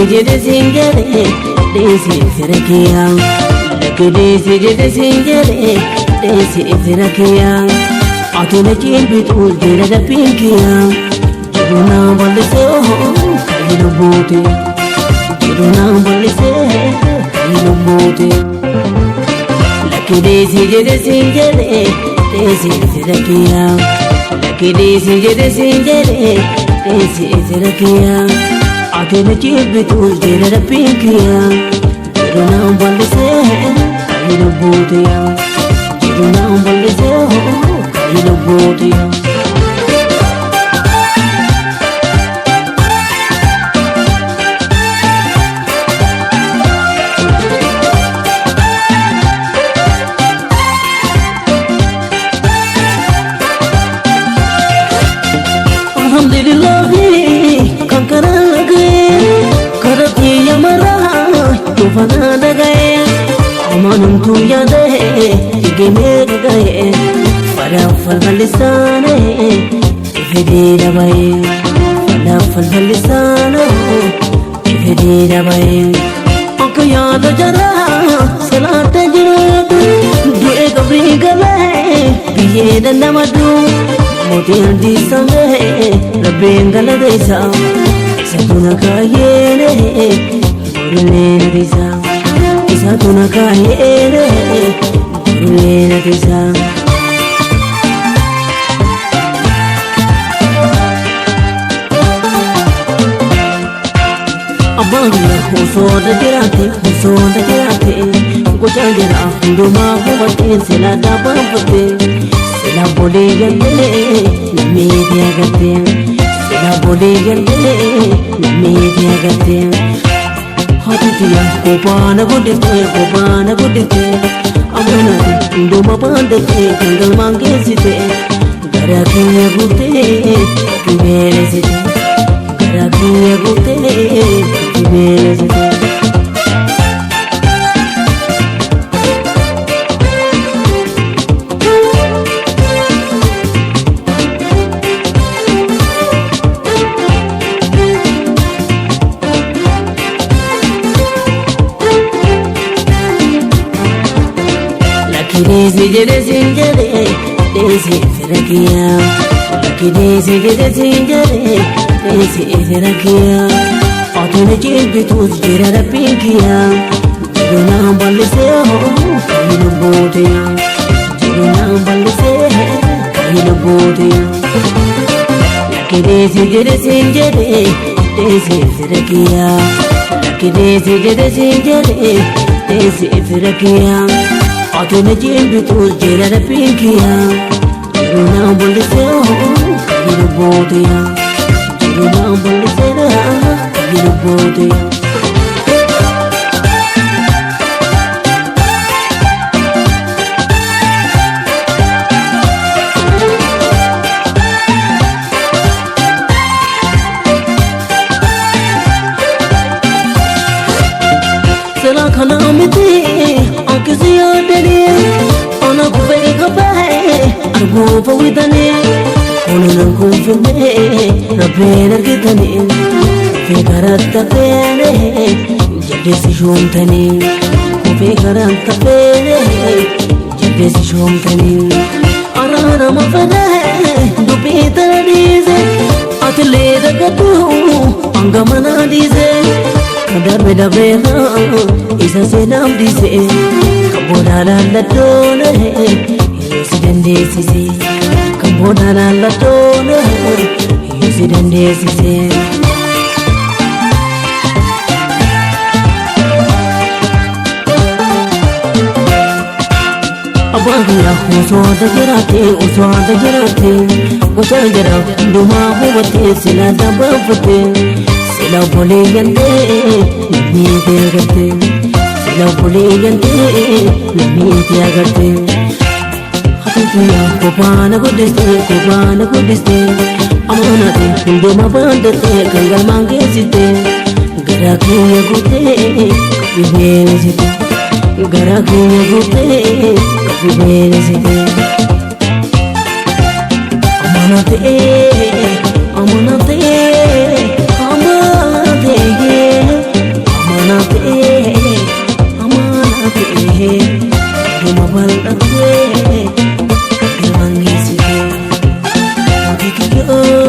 jede singere desi firakia Laki desi jede singere desi firakia Atuna chilbitul jere da pinkia Jiruna balise oh kahilu bote Jiruna balise kahilu bote Laki desi jede singere desi firakia Laki desi jede singere desi firakia Atena chilbitul jere da pinkia Jiruna balise kahilu bote Jiruna balise oh kahilu bote Fana da gaye amanum tu yade tige meg gaye fara fal lisane ifedi da baye fara fal lisane ifedi da baye ak yaad jara salat jirat due gabri gale biye da namadu moti andi sange rabbe ngala desa satuna kayene Burulena desa, isa tuna kahere. Burulena desa. Abangla husoda jirate, gocha jira hunduma huvate, sila daba huvate, sila bole gante, nami diya gante, sila bole gante, nami diya gante. Hatiya kopana gudite amana nduma pandete kangal mangesite garakiya gute kimelesite garakiya gute kimelesite Desi jede singere desi firakia Laki desi jede singere desi firakia Atuna chilbitul jere da pinkia Jiruna balise oh kahilu bote Jiruna balise kahilu bote Laki desi jede singere desi firakia Laki desi jede singere desi firakia Atuna chilbitul jere da pinkia Jiruna balise oh kahilu bote Jiruna balise kahilu bote Sela khana amiti Ankizi adeli Ana kufei kapahe Argo pawidane Ono nan kufime Rabbe nargitane Kufe karatta pene Jadesi shumtane Kufe karatta pene Jadesi shumtane Arana mafane Dupi taradize Atle da gatu Angamana dize Kadar beda beda Isa senam dize Kabodana latone Yusiden desise Kabodana latone Yusiden desise Abangla husoda jirate Gocha jira duma huvate sila daba fate Sila bole yante nami diya gate Sila bole yante nami diya gate Hatiya kopana gudiste Amanate hunduma bandate kangal mangesite Garakiya gute kafimelesite Garakiya gute kafimelesite Amanate Kema bal'attee ilmaan geessitee mootii kiyyoo